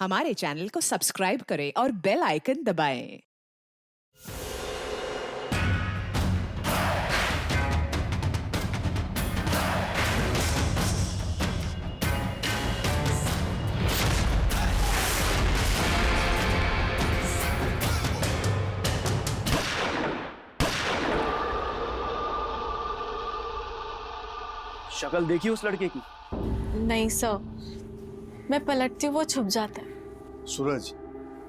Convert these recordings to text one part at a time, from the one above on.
हमारे चैनल को सब्सक्राइब करें और बेल आइकन दबाएं। शक्ल देखी उस लड़के की? नहीं सर, मैं पलटती हूँ वो छुप जाता है। सूरज,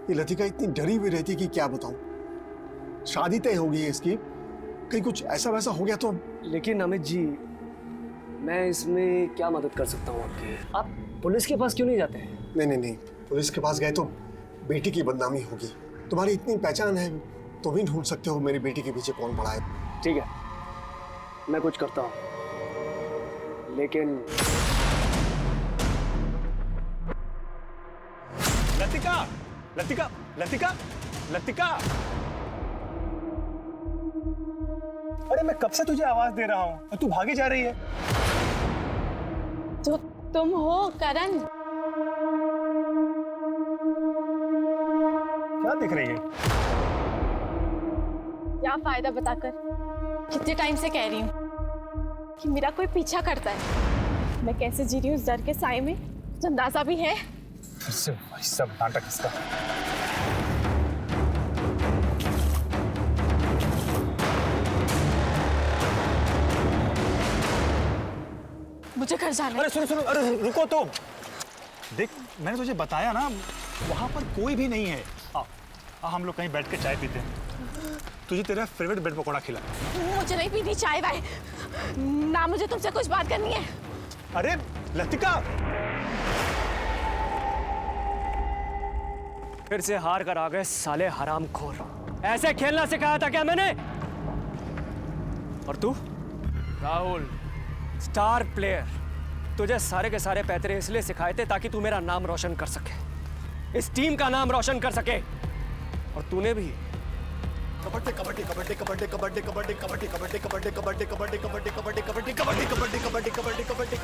ये लतिका इतनी डरी हुई रहती कि क्या बताऊं। शादी तय हो गई है इसकी, कहीं कुछ ऐसा वैसा हो गया तो। लेकिन अमित जी, मैं इसमें क्या मदद कर सकता हूँ आपकी? आप पुलिस के पास क्यों नहीं जाते हैं? नहीं, पुलिस के पास गए तो बेटी की बदनामी होगी। तुम्हारी इतनी पहचान है, तुम ही ढूंढ सकते हो मेरी बेटी के पीछे कौन पड़ा है। ठीक है, मैं कुछ करता हूँ, लेकिन लतिका, लतिका, लतिका, लतिका! अरे मैं कब से तुझे आवाज दे रहा हूँ और तू भागे जा रही है। तो तुम हो करण? क्या दिख रही है? क्या फायदा बताकर? कितने टाइम से कह रही हूँ कि मेरा कोई पीछा करता है। मैं कैसे जी रही हूँ उस डर के साए में, जो अंदाजा भी है। फिर से वही सब नाटक इसका। मुझे घर जाना है। अरे सुनो, अरे रुको तो। देख, मैंने तुझे बताया ना, वहां पर कोई भी नहीं है। हम लोग कहीं बैठ के चाय पीते हैं। तुझे तेरा फेवरेट ब्रेड पकौड़ा खिला। मुझे नहीं पीनी चाय वाय ना, मुझे तुमसे कुछ बात करनी है। अरे लतिका! फिर से हार कर आ गए साले हरामखोर। ऐसे खेलना सिखाया था क्या मैंने? और तू राहुल, स्टार प्लेयर, तुझे सारे के सारे पैतरे इसलिए सिखाए थे ताकि तू मेरा नाम रोशन कर सके, इस टीम का नाम रोशन कर सके। और तूने भी कबड्डी कबड्डी कबड्डी कबड्डी कबड्डी कबड्डी कबड्डी कबड्डी कबड्डी कबड्डी कबड्डी कबड्डी कबड्डी कबड्डी कबड्डी कबड्डी कबड्डी कबड्डी कबड्डी।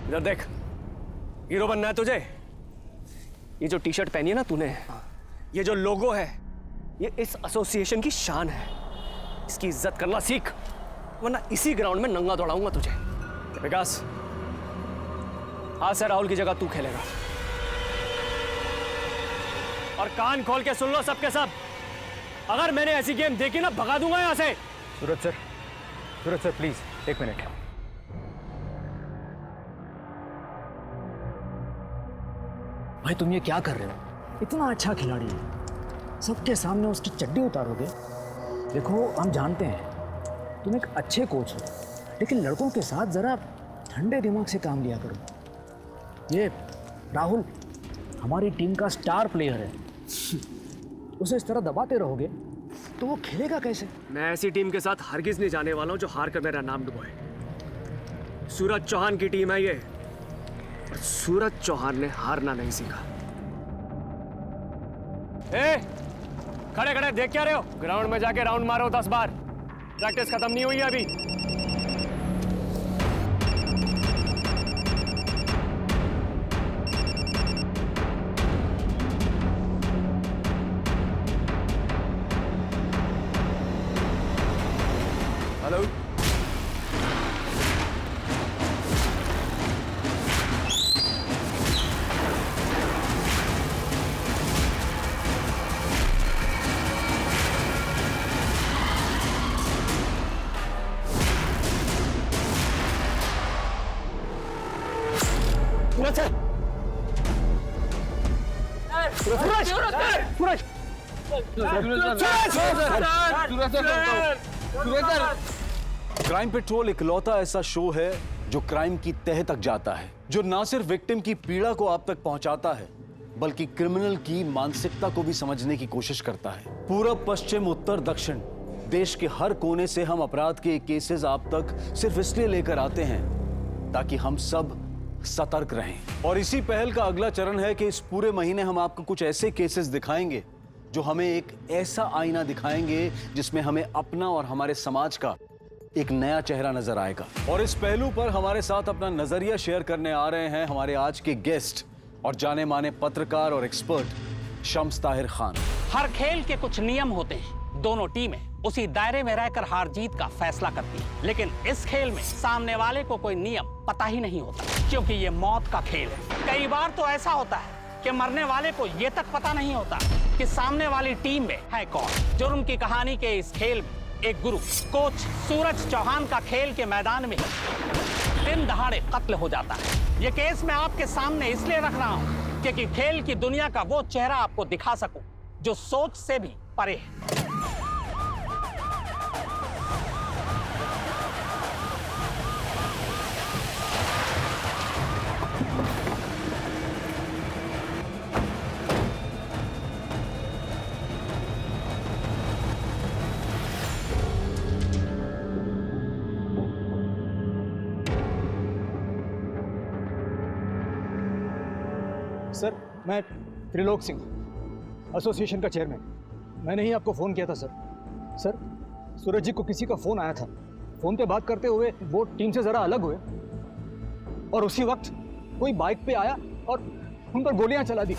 इधर देख, हीरो बनना है तुझे? ये जो टी शर्ट पहनी है ना तूने, ये जो लोगो है, ये इस एसोसिएशन की शान है। इसकी इज्जत करना सीख, वरना इसी ग्राउंड में नंगा दौड़ाऊंगा तुझे। विकास, आज से राहुल की जगह तू खेलेगा। और कान खोल के सुन लो सबके सब, अगर मैंने ऐसी गेम देखी ना, भगा दूंगा यहां से। सूरज सर प्लीज 1 मिनट। भाई तुम ये क्या कर रहे हो? इतना अच्छा खिलाड़ी है, सबके सामने उसकी चड्डी उतारोगे? देखो, हम जानते हैं तुम एक अच्छे कोच हो, लेकिन लड़कों के साथ जरा ठंडे दिमाग से काम लिया करो। ये राहुल हमारी टीम का स्टार प्लेयर है, उसे इस तरह दबाते रहोगे तो वो खेलेगा कैसे? मैं ऐसी टीम के साथ हरगिज नहीं जाने वाला हूं जो हार कर मेरा नाम डुबोए। सूरज चौहान की टीम है ये, और सूरज चौहान ने हारना नहीं सीखा। खड़े खड़े देख क्या रहे हो? ग्राउंड में जाके राउंड मारो 10 बार। प्रैक्टिस खत्म नहीं हुई है अभी। हेलो, क्राइम पेट्रोल इकलौता ऐसा शो है जो क्राइम की तह तक जाता है, जो ना सिर्फ विक्टिम की पीड़ा को आप तक पहुंचाता है, बल्कि क्रिमिनल की मानसिकता को भी समझने की कोशिश करता है। पूरब, पश्चिम, उत्तर, दक्षिण, देश के हर कोने से हम अपराध के केसेस आप तक सिर्फ इसलिए लेकर आते हैं ताकि हम सब सतर्क रहें। और इसी पहल का अगला चरण है कि इस पूरे महीने हम आपको कुछ ऐसे केसेस दिखाएंगे जो हमें एक ऐसा आईना दिखाएंगे जिसमें हमें अपना और हमारे समाज का एक नया चेहरा नजर आएगा। और इस पहलू पर हमारे साथ अपना नजरिया शेयर करने आ रहे हैं हमारे आज के गेस्ट और जाने माने पत्रकार और एक्सपर्ट शम्स ताहिर खान। हर खेल के कुछ नियम होते हैं, दोनों टीमें उसी दायरे में रहकर हार जीत का फैसला करती है, लेकिन इस खेल में सामने वाले को कोई नियम पता ही नहीं होता, क्योंकि ये मौत का खेल है। कई बार तो ऐसा होता है कि मरने वाले को ये तक पता नहीं होता कि सामने वाली टीम में है कौन। जुर्म की कहानी के इस खेल में एक गुरु कोच सूरज चौहान का खेल के मैदान में दिन दहाड़े कत्ल हो जाता है। ये केस मैं आपके सामने इसलिए रख रहा हूँ क्योंकि खेल की दुनिया का वो चेहरा आपको दिखा सकूं जो सोच से भी परे है। सर, मैं त्रिलोक सिंह, एसोसिएशन का चेयरमैन। मैंने ही आपको फ़ोन किया था सर। सर, सूरज जी को किसी का फ़ोन आया था। फ़ोन पे बात करते हुए वो टीम से ज़रा अलग हुए और उसी वक्त कोई बाइक पे आया और उन पर गोलियां चला दी।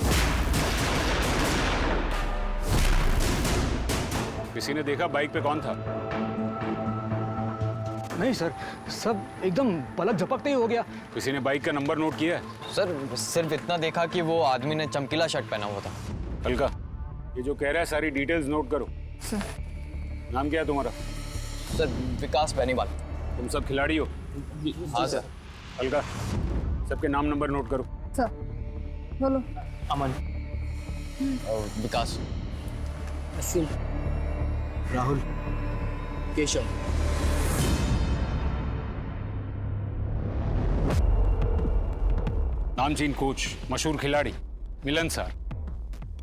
किसी ने देखा बाइक पे कौन था? नहीं सर, सब एकदम पलक झपकते ही हो गया। किसी ने बाइक का नंबर नोट किया है? सर, सिर्फ इतना देखा कि वो आदमी ने चमकीला शर्ट पहना हुआ था। हल्का, ये जो कह रहा है सारी डिटेल्स नोट करो। सर। नाम क्या है तुम्हारा? सर, विकास बेनीवाल। तुम सब खिलाड़ी हो? हाँ सर। हल्का, सबके नाम नंबर नोट करो। सर, बोलो। अमन और विकास। अश्विन, राहुल, केशव। नामचीन कोच, मशहूर खिलाड़ी, मिलनसार,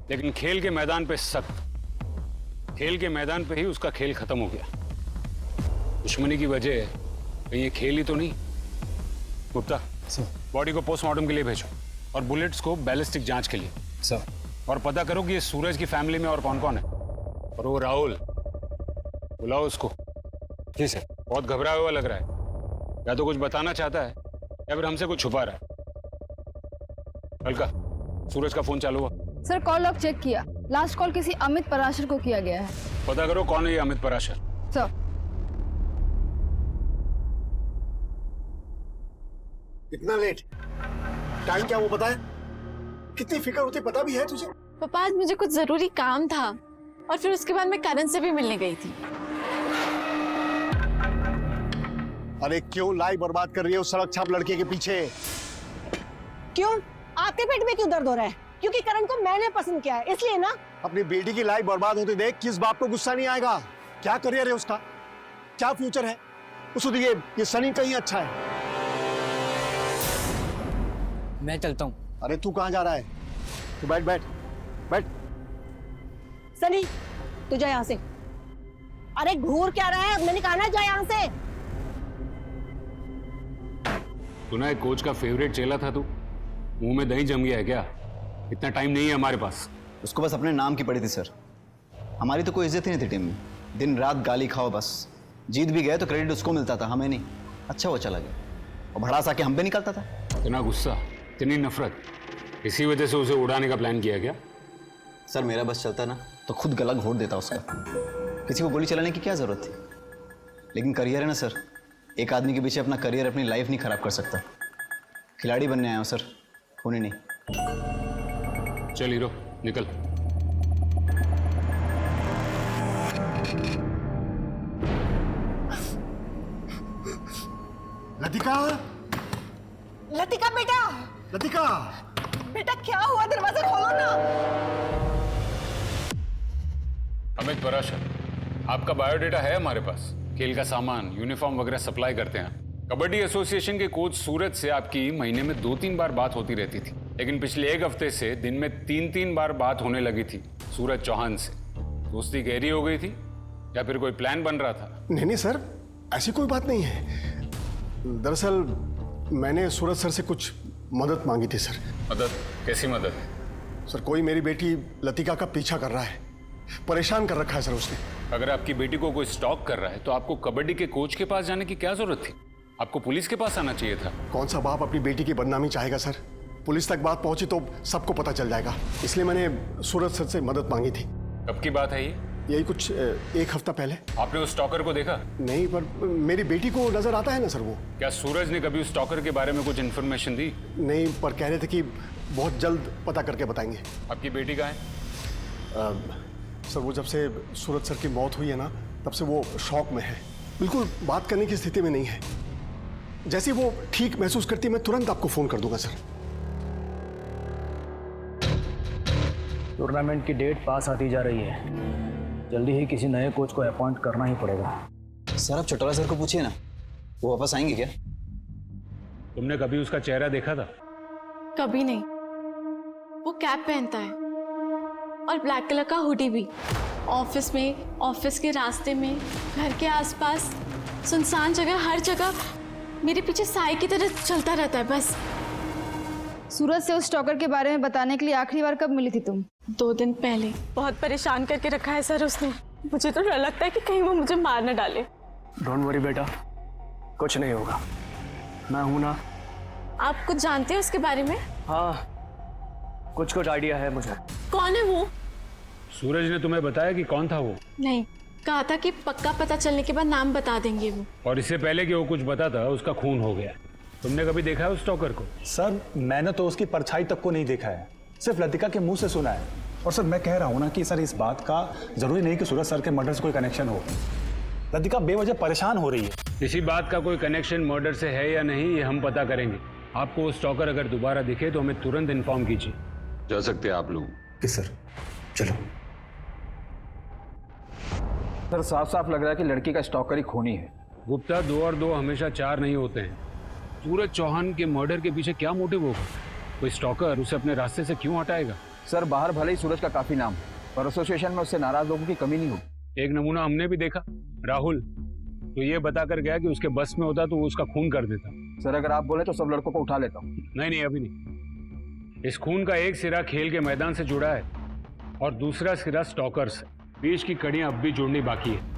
लेकिन खेल के मैदान पे सख्त। खेल के मैदान पे ही उसका खेल खत्म हो गया। दुश्मनी की वजह कहीं ये खेल ही तो नहीं। गुप्ता, बॉडी को पोस्टमार्टम के लिए भेजो और बुलेट्स को बैलिस्टिक जांच के लिए। सर। और पता करो कि ये सूरज की फैमिली में और कौन कौन है। और वो राहुल, बुलाओ उसको। जी सर। बहुत घबराया हुआ लग रहा है, या तो कुछ बताना चाहता है या फिर हमसे कुछ छुपा रहा है। हल्का, सूरज का फोन चालू हुआ? सर, कॉल लॉग चेक किया। लास्ट कॉल किसी अमित पराशर को किया गया है। पता करो कौन है ये अमित पराशर। सर। इतना लेट? टाइम क्या वो पता है? कितनी फिक्र होती पता भी है तुझे? पापा, आज मुझे कुछ जरूरी काम था और फिर उसके बाद मैं करण से भी मिलने गई थी। अरे क्यों लाई बर्बाद कर रही है उस सड़क छाप लड़के के पीछे? क्यों? आपके पेट में क्यों दर्द हो रहा है? क्योंकि करण को मैंने पसंद किया है, इसलिए ना। अपनी बेटी की लाइफ बर्बाद होते देख किस बाप को गुस्सा नहीं आएगा? क्या करियर है उसका, क्या फ्यूचर है? उसको ये सनी कहीं अच्छा है। मैं चलता हूँ। अरे तू कहाँ जा रहा है? तू बैठ बैठ बैठ। सनी, तू जा यहाँ से। अरे घूर क्या रहा है? मैंने कहा ना जा यहाँ से। तूने एक कोच का फेवरेट चेला था तू? मुंह में दही जम गया है क्या? इतना टाइम नहीं है हमारे पास। उसको बस अपने नाम की पड़ी थी सर। हमारी तो कोई इज्जत ही नहीं थी टीम में। दिन रात गाली खाओ बस। जीत भी गए तो क्रेडिट उसको मिलता था, हमें नहीं। अच्छा वो चला गया और भड़ास आके हम पे निकलता था। इतना गुस्सा, इतनी नफरत, इसी वजह से उसे उड़ाने का प्लान किया क्या? सर, मेरा बस चलता ना तो खुद गला घोट देता उसका। किसी को गोली चलाने की क्या जरूरत थी? लेकिन करियर है ना सर, एक आदमी के पीछे अपना करियर, अपनी लाइफ नहीं खराब कर सकता। खिलाड़ी बनने आया हूं सर, होने नहीं। चल हीरो, निकल। लतिका, लतिका बेटा, लतिका, बेटा क्या हुआ? दरवाजा खोलो ना। अमित पराशर, आपका बायोडेटा है हमारे पास। खेल का सामान, यूनिफॉर्म वगैरह सप्लाई करते हैं। कबड्डी एसोसिएशन के कोच सूरज से आपकी महीने में 2-3 बार बात होती रहती थी, लेकिन पिछले 1 हफ्ते से दिन में 3-3 बार बात होने लगी थी सूरज चौहान से। दोस्ती गहरी हो गई थी या फिर कोई प्लान बन रहा था? नहीं नहीं सर, ऐसी कोई बात नहीं है। दरअसल मैंने सूरज सर से कुछ मदद मांगी थी सर। मदद? कैसी मदद? सर, कोई मेरी बेटी लतिका का पीछा कर रहा है। परेशान कर रखा है सर उसने। अगर आपकी बेटी को कोई स्टॉक कर रहा है तो आपको कबड्डी के कोच के पास जाने की क्या जरूरत थी? आपको पुलिस के पास आना चाहिए था। कौन सा बाप अपनी बेटी की बदनामी चाहेगा सर? पुलिस तक बात पहुंची तो सबको पता चल जाएगा, इसलिए मैंने सूरज सर से मदद मांगी थी। कब की बात है ये? यही कुछ 1 हफ्ता पहले। आपने उस स्टॉकर को देखा? नहीं, पर मेरी बेटी को नजर आता है ना सर वो। क्या सूरज ने कभी उस स्टॉकर के बारे में कुछ इन्फॉर्मेशन दी? नहीं, पर कह रहे थे कि बहुत जल्द पता करके बताएंगे। आपकी बेटी कहाँ है? सर वो जब से सूरज सर की मौत हुई है ना, तब से वो शॉक में है, बिल्कुल बात करने की स्थिति में नहीं है। जैसे वो ठीक महसूस करती है मैं तुरंत आपको फोन कर दूंगा सर। टूर्नामेंट की डेट पास आती जा रही है, जल्दी ही किसी नए कोच को अपॉइंट करना ही पड़ेगा। सर आप चौटाला सर को पूछिए ना, वो वापस आएंगे क्या? तुमने कभी उसका चेहरा देखा था? कभी नहीं। वो कैप पहनता है और ब्लैक कलर का हुडी भी। ऑफिस में, ऑफिस के रास्ते में, घर के आसपास, सुनसान जगह, हर जगह मेरे पीछे साए की तरह चलता रहता है बस। सूरज से उस स्टॉकर के बारे में बताने के लिए आखिरी बार कब मिली थी तुम? 2 दिन पहले। बहुत परेशान करके रखा है सर उसने। मुझे तो डर लगता है कि कहीं वो मुझे मार न डाले। डोंट वरी बेटा, कुछ नहीं होगा, मैं हूं ना। आप कुछ जानते हैं उसके बारे में? हाँ, कुछ आइडिया है मुझे। कौन है वो? सूरज ने तुम्हें बताया कि कौन था वो? नहीं, कहा था कि पक्का पता चलने के बाद नाम बता देंगे वो। और इससे पहले कि वो कुछ बताता उसका खून हो गया। तुमने कभी देखा है उस स्टॉकर को? सर मैंने तो उसकी परछाई तक को नहीं देखा है, सिर्फ लतिका के मुंह से सुना है। और सर मैं कह रहा हूँ ना कि सर इस बात का जरूरी नहीं कि सूरज सर के मर्डर से कोई कनेक्शन हो। लतिका बेवजह परेशान हो रही है। इसी बात का कोई कनेक्शन मर्डर से है या नहीं ये हम पता करेंगे। आपको वो स्टॉकर अगर दोबारा दिखे तो हमें तुरंत इन्फॉर्म कीजिए। जा सकते हैं आप लोग? कि सर चलो। सर साफ साफ लग रहा है कि लड़की का स्टॉकर ही खूनी है। गुप्ता, 2 और 2 हमेशा 4 नहीं होते हैं। सूरज चौहान के मर्डर के पीछे क्या मोटिव होगा? कोई स्टॉकर उसे अपने रास्ते से क्यों हटाएगा? सर बाहर भले ही सूरज का काफी नाम, पर एसोसिएशन में उससे नाराज लोगों की कमी नहीं होगी। एक नमूना हमने भी देखा, राहुल तो ये बताकर गया कि उसके बस में होता तो वो उसका खून कर देता। सर अगर आप बोले तो सब लड़कों को उठा लेता हूँ। नहीं, अभी नहीं। इस खून का एक सिरा खेल के मैदान से जुड़ा है और दूसरा सिरा स्टॉकर से। बीच की कड़ियां अब भी जोड़नी बाकी है।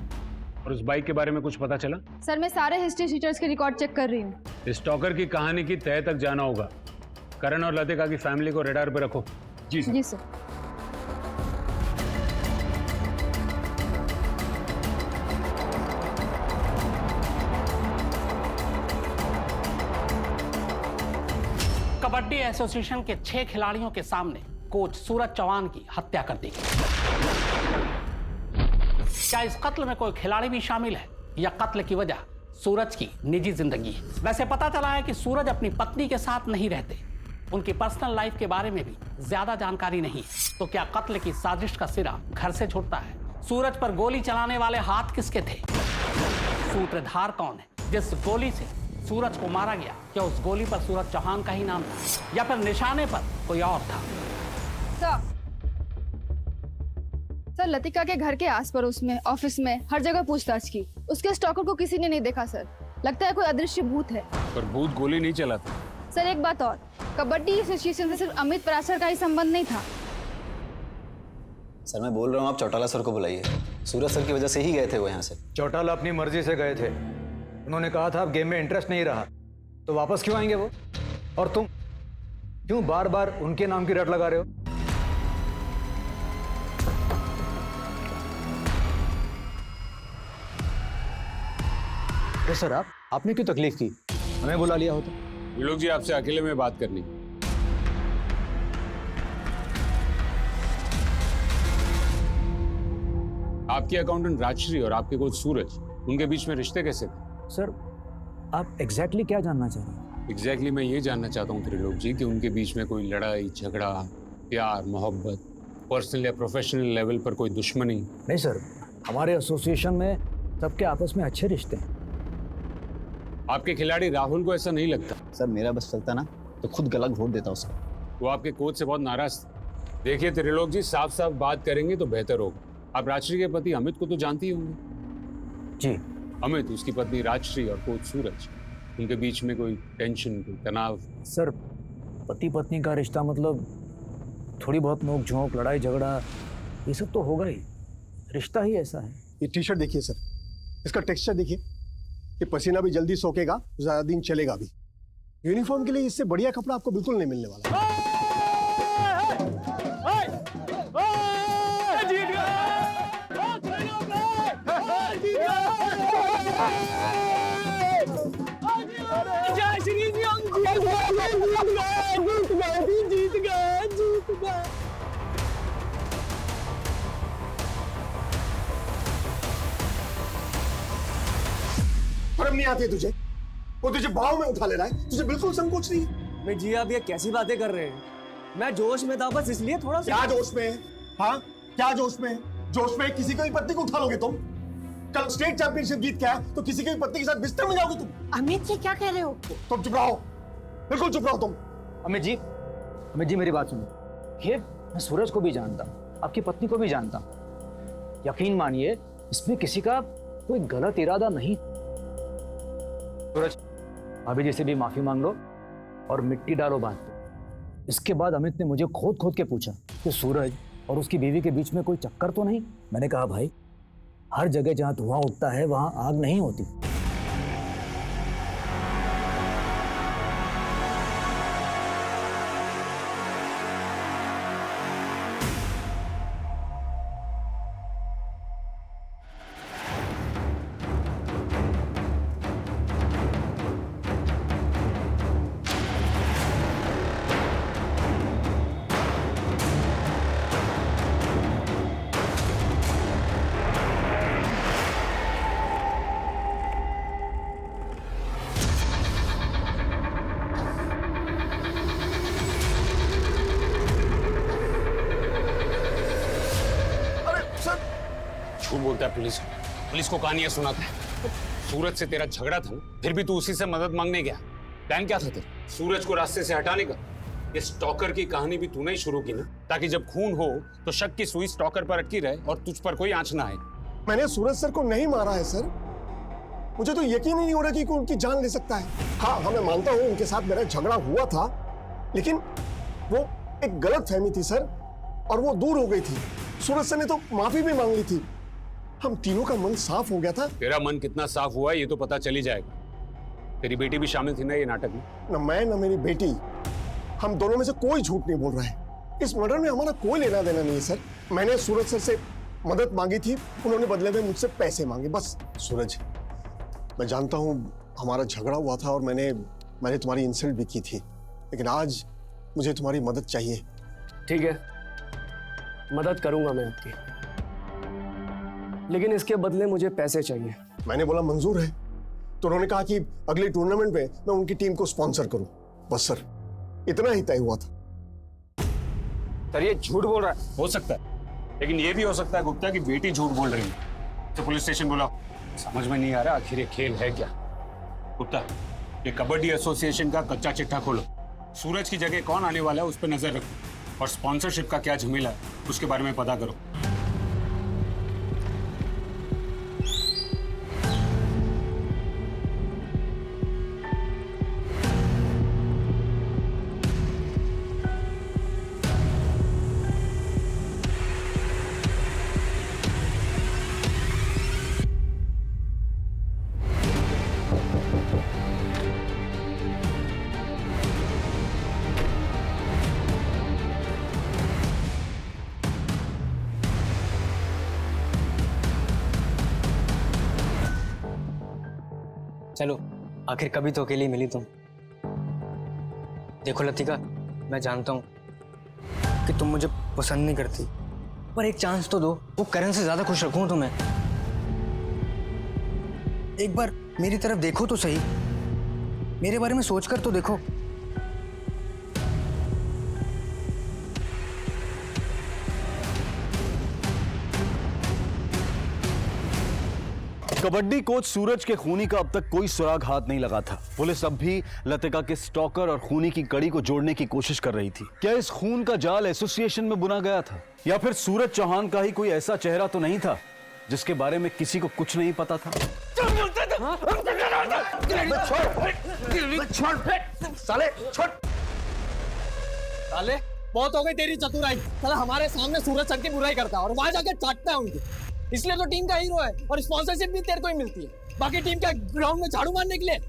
और उस बाइक के बारे में कुछ पता चला? सर मैं सारे हिस्ट्री शीटर्स के रिकॉर्ड चेक कर रही हूँ। इस स्टॉकर की कहानी की तह तक जाना होगा। करण और लतिका की फैमिली को रेडार पे रखो। जी सर। जी सर। कबड्डी एसोसिएशन के 6 खिलाड़ियों के सामने कोच सूरज चौहान की हत्या कर दी गई। क्या इस कत्ल में कोई खिलाड़ी भी शामिल है या कत्ल की वजह सूरज की निजी जिंदगी है? वैसे पता चला है कि सूरज अपनी पत्नी के साथ नहीं रहते, उनकी पर्सनल लाइफ के बारे में भी ज्यादा जानकारी नहीं है। तो क्या कत्ल की साजिश का सिरा घर से छूटता है? सूरज पर गोली चलाने वाले हाथ किसके थे? सूत्रधार कौन है? जिस गोली से सूरज को मारा गया, क्या उस गोली पर सूरज चौहान का ही नाम था या फिर निशाने पर कोई और था? सर लतिका के घर के आस पड़ोस में, ऑफिस में, हर जगह पूछताछ की। उसके स्टॉकर को किसी ने नहीं देखा सर। लगता है कोई अदृश्य भूत है। पर भूत गोली नहीं चलाता। सर एक बात और, कबड्डी एसोसिएशन से सिर्फ अमित पराशर का ही संबंध नहीं था। सर मैं बोल रहा हूँ आप चौटाला सर को बुलाइए। सूरज सर की वजह से ही गए थे वो यहाँ से। चौटाला अपनी मर्जी से गए थे। उन्होंने कहा था अब गेम में इंटरेस्ट नहीं रहा, तो वापस क्यों आएंगे वो? और तुम क्यों बार बार उनके नाम की रट लगा रहे हो? तो सर आपने क्यों तकलीफ की? हमें बुला लिया होता। ये लोग जी आपसे अकेले में बात करनी। आपकी अकाउंटेंट राजश्री और आपके कोच सूरज, उनके बीच में रिश्ते कैसे थे? सर आप एग्जैक्टली क्या जानना चाह रहे हैं? एग्जैक्टली मैं ये जानना चाहता हूँ त्रिलोक जी कि उनके बीच में कोई लड़ाई झगड़ा, प्यार, मोहब्बत, पर्सनल या प्रोफेशनल लेवल पर कोई दुश्मनी? नहीं सर, हमारे एसोसिएशन में सबके आपस में अच्छे रिश्ते हैं। आपके खिलाड़ी राहुल को ऐसा नहीं लगता? सर मेरा बस चलता ना तो खुद गला घोट देता उसको। वो आपके कोच से बहुत नाराज थे। देखिए त्रिलोक जी, साफ साफ बात करेंगे तो बेहतर होगा। आप राजश्री के पति अमित को तो जानते ही होंगे। जी। अमित, उसकी पत्नी राजश्री और कोच सूरज, उनके बीच में कोई टेंशन, कोई तनाव? सर पति पत्नी का रिश्ता मतलब थोड़ी बहुत नोक झोंक, लड़ाई झगड़ा, ये सब तो होगा ही। रिश्ता ही ऐसा है। ये टी शर्ट देखिए सर, इसका टेक्सचर देखिए, ये पसीना भी जल्दी सोखेगा, ज्यादा दिन चलेगा भी। यूनिफॉर्म के लिए इससे बढ़िया कपड़ा आपको बिल्कुल नहीं मिलने वाला। शर्म नहीं आती तुझे? वो तुझे भाव में उठा ले रहा है, तुझे बिल्कुल संकोच नहीं है। मैं जी आप ये कैसी बातें कर रहे हैं? मैं जोश में था बस, इसलिए थोड़ा सा। क्या जोश में है? हाँ क्या जोश में है? जोश में किसी की भी पत्नी को उठा लोगे तुम? कल स्टेट चैंपियनशिप जीत के आया तो किसी की भी पत्नी के साथ बिस्तर में जाओगे तुम? अमित जी क्या कह रहे हो? तुम चुप रहो, बिल्कुल चुप रहो तुम। अमित जी मेरी बात सुनो। ये मैं सूरज को भी जानता हूँ, आपकी पत्नी को भी जानता हूँ। यकीन मानिए इसमें किसी का कोई गलत इरादा नहीं। सूरज, भाभी जी से भी माफी मांग लो और मिट्टी डालो बांध पे। इसके बाद अमित ने मुझे खोद के पूछा कि सूरज और उसकी बीवी के बीच में कोई चक्कर तो नहीं। मैंने कहा भाई, हर जगह जहां धुआं उठता है वहां आग नहीं होती। झूठ बोलता है पुलिस को कहानियां सुनाता है। सूरज से तेरा झगड़ा था, फिर भी तू उसी से मदद मांगने गया। प्लान क्या था तेरा? सूरज को रास्ते से हटाने का। ये स्टॉकर की कहानी भी तूने ही शुरू की ना, ताकि जब खून हो तो शक की सुई स्टॉकर पर अटकी रहे और तुझ पर कोई आंच ना आए। मैंने सूरज सर को नहीं मारा है सर, मुझे तो यकीन ही नहीं हो रहा कि कोई उनकी जान ले सकता है। हाँ मैं मानता हूँ उनके साथ मेरा झगड़ा हुआ था, लेकिन वो एक गलत फहमी थी सर, और वो दूर हो गई थी। सूरज सर ने तो माफी भी मांग ली थी। हम तीनों का मन साफ हो गया था। तेरा मन कितना साफ हुआ है ये तो पता चल ही जाएगा। तेरी बेटी भी शामिल थी ना ये नाटक में? न मैं न मेरी बेटी, हम दोनों में से कोई झूठ नहीं बोल रहा है। इस मर्डर में हमारा कोई लेना देना नहीं है सर। मैंने सूरज सर से मदद मांगी थी, उन्होंने बदले में मुझसे पैसे मांगे, बस। सूरज, मैं जानता हूँ हमारा झगड़ा हुआ था और मैंने तुम्हारी इंसल्ट भी की थी, लेकिन आज मुझे तुम्हारी मदद चाहिए। ठीक है, मदद करूंगा मैं आपकी, लेकिन इसके बदले मुझे पैसे चाहिए। मैंने बोला मंजूर है, तो उन्होंने कहा कि अगले टूर्नामेंट में मैं उनकी टीम को स्पॉन्सर करूं। बस सर, इतना ही तय हुआ था। सर ये झूठ बोल रहा है। हो सकता है, लेकिन ये भी हो सकता है गुप्ता की बेटी झूठ बोल रही है। तो पुलिस स्टेशन बुलाओ। समझ में नहीं आ रहा आखिर ये खेल है क्या। गुप्ता, ये कबड्डी एसोसिएशन का कच्चा चिट्ठा खोलो। सूरज की जगह कौन आने वाला है उस पर नजर रखो, और स्पॉन्सरशिप का क्या झमेला है उसके बारे में पता करो। चलो, आखिर कभी तो अकेली मिली तुम। देखो लतिका, मैं जानता हूँ कि तुम मुझे पसंद नहीं करती, पर एक चांस तो दो। वो करण से ज्यादा खुश रखूं तुम्हें। एक बार मेरी तरफ देखो तो सही, मेरे बारे में सोचकर तो देखो। कबड्डी कोच सूरज के खूनी का अब तक कोई सुराग हाथ नहीं लगा था। पुलिस अब भी लतिका के स्टॉकर और खूनी की कड़ी को जोड़ने की कोशिश कर रही थी। क्या इस खून का जाल एसोसिएशन में बुना गया था, या फिर सूरज चौहान का ही कोई ऐसा चेहरा तो नहीं था जिसके बारे में किसी को कुछ नहीं पता था? साले बहुत हो गई तेरी चतुराई। साला हमारे सामने सूरज सर की बुराई करता है और वहां जाके चाटता है उनकी। इसलिए तो टीम का हीरो है और स्पॉन्सरशिप भी तेरे को ही मिलती है, बाकी टीम का ग्राउंड में झाड़ू मारने के लिए।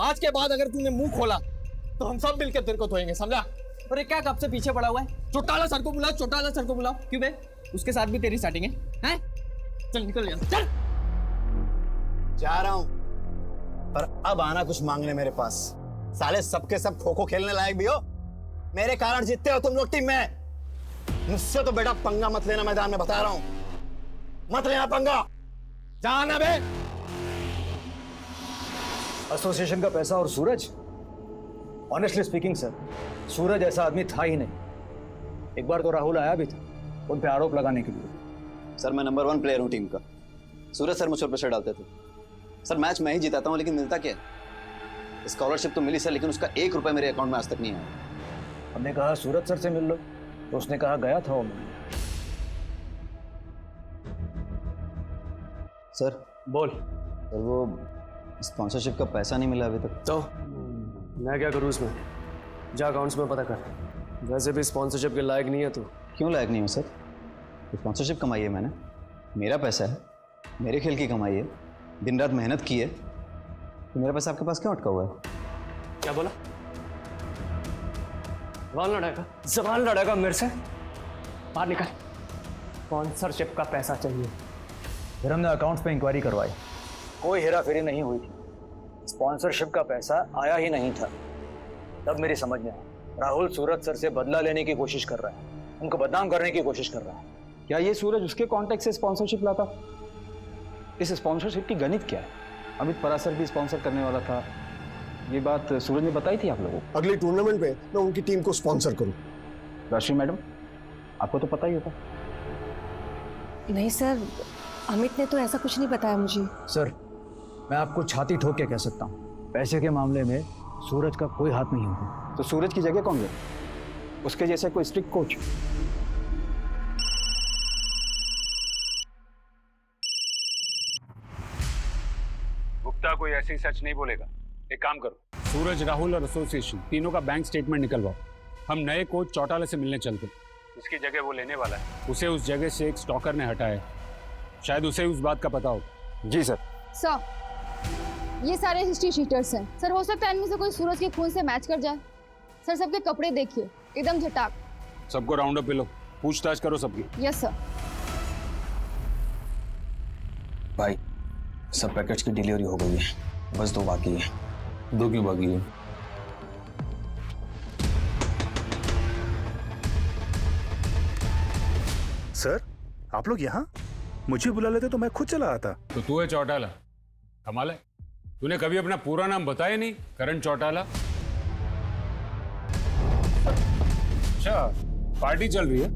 आज के बाद अगर तूने मुंह खोला तो हम सब मिलकर तेरे को धोएंगे, समझा? और ये क्या कब से पीछे पड़ा हुआ है? चौटाला सर को बुलाओ, चौटाला सर को बुलाओ। क्यों बे, उसके साथ भी तेरी सेटिंग है? हैं? चल निकल यहाँ, चल। जा रहा हूं, पर अब आना कुछ मांगने मेरे पास। साले सबके सब खो खो खेलने लायक भी हो, मेरे कारण जीतते हो तुम लोग टीम में। मुझसे तो बेटा पंगा मत लेना, मैदान में बता रहा हूं, मत लेना पंगा। जाना बे। एसोसिएशन का पैसा और सूरज, ऑनेस्टली स्पीकिंग सर, सूरज ऐसा आदमी था ही नहीं। एक बार तो राहुल आया भी था उन पे आरोप लगाने के लिए। सर मैं नंबर 1 प्लेयर हूं टीम का। सूरज सर मुझ पर प्रेशर डालते थे। सर मैच मैं ही जिताता हूं, लेकिन मिलता क्या? स्कॉलरशिप तो मिली सर, लेकिन उसका 1 रुपया मेरे अकाउंट में आज तक नहीं आया। हमने कहा सूरज सर से मिल लो, तो उसने कहा गया था वो मिलने। सर बोल। सर वो स्पॉन्सरशिप का पैसा नहीं मिला अभी तक। तो मैं क्या करूँ उसमें? जा अकाउंट्स में पता कर। वैसे भी स्पॉन्सरशिप के लायक नहीं है तू। क्यों लायक नहीं हूँ सर? स्पॉन्सरशिप कमाई है मैंने, मेरा पैसा है, मेरे खेल की कमाई है, दिन रात मेहनत की है, तो मेरा पैसा आपके पास क्यों अटका हुआ है? क्या बोला? जबान लड़ेगा मेरे से? बाहर निकल। स्पॉन्सरशिप का पैसा चाहिए। फिर हमने अकाउंट्स पे इंक्वायरी करवाई, कोई हेराफेरी नहीं हुई थी, स्पॉन्सरशिप का पैसा आया ही नहीं था। तब मेरी समझ में आया, राहुल सूरज सर से बदला लेने की कोशिश कर रहा है, उनको बदनाम करने की कोशिश कर रहा है। क्या ये सूरज उसके कॉन्टेक्ट से स्पॉन्सरशिप लाता? इस स्पॉन्सरशिप की गणित क्या है? अमित परासर भी स्पॉन्सर करने वाला था, ये बात सूरज ने बताई थी आप लोगों को। अगली टूर्नामेंट में मैं उनकी टीम को स्पॉन्सर करूं। राशि मैडम, आपको तो पता ही होता। नहीं सर, अमित ने तो ऐसा कुछ नहीं बताया मुझे। सर मैं आपको छाती ठोक के कह सकता हूँ, पैसे के मामले में सूरज का कोई हाथ नहीं होगा। तो सूरज की जगह कौन ले? उसके जैसा कोई स्ट्रिक्ट कोच। गुप्ता कोई ऐसी सच नहीं बोलेगा। एक काम करो, सूरज, राहुल और एसोसिएशन तीनों का बैंक स्टेटमेंट निकलवाओ। हम नए कोच चौटाला से मिलने चलते। उसकी जगह वो लेने वाला है, उसे उस जगह से एक स्टॉकर ने हटाया। शायद उसे उस बात का पता हो। जी सर। सर, ये सारे हिस्ट्री शीटर्स हैं सर, हो सकता है इनमें से कोई सूरज के खून से मैच कर जाए। सर सबके कपड़े देखिए, एकदम झटाक। सबको राउंड अप पे लो, पूछताछ करो सबकी। Yes sir. भाई सब पैकेट्स की डिलीवरी हो गई है, बस 2 बाकी है। 2 क्यों बाकी है? सर आप लोग यहाँ? मुझे बुला लेते तो मैं खुद चला आता। तो तू है चौटाला? कमाल है, तूने कभी अपना पूरा नाम बताया नहीं। करण चौटाला। अच्छा, पार्टी चल रही है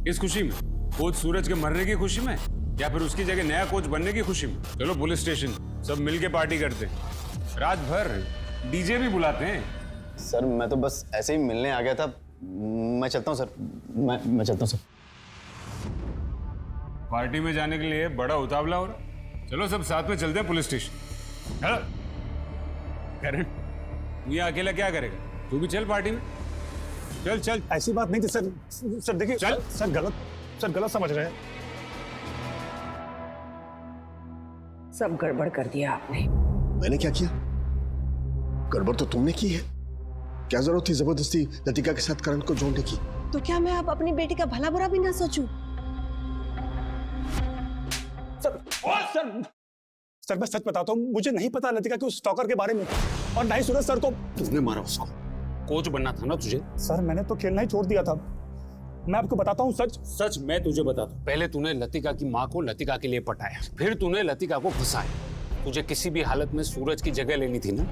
इस खुशी में? कोच सूरज के मरने की खुशी में, या फिर उसकी जगह नया कोच बनने की खुशी में? चलो पुलिस स्टेशन, सब मिलके पार्टी करते हैं। रात भर डीजे भी बुलाते हैं। सर मैं तो बस ऐसे ही मिलने आ गया था, मैं चलता हूँ सर। मैं चलता हूँ सर। पार्टी में जाने के लिए बड़ा उतावला हो रहा। चलो सब साथ में चलते हैं पुलिस स्टेशन। चलो। करण, तू यहाँ अकेला क्या करेगा? तू भी चल पार्टी में। चल चल। ऐसी बात नहीं थी सर। सर देखिए, चल। सर गलत समझ रहे हैं। सब गड़बड़ कर दिया आपने। मैंने क्या किया? गड़बड़ तो तुमने की है। क्या जरूरत थी जबरदस्ती लतिका के साथ करण को जोड़ने की? तो क्या मैं अब अपनी बेटी का भला बुरा भी ना सोचूं? सर मैं सच बताता हूँ, मुझे नहीं पता लतिका के उस स्टॉकर के बारे में, और ना ही सूरज सर को। तुमने मारा उसको? कोच बनना था ना तुझे। सर मैंने तो खेलना ही छोड़ दिया था। मैं आपको बताता हूँ सच मैं तुझे बताता हूँ। पहले तूने लतिका की माँ को लतिका के लिए पटाया, फिर तूने लतिका को फंसाया। तुझे किसी भी हालत में सूरज की जगह लेनी थी ना।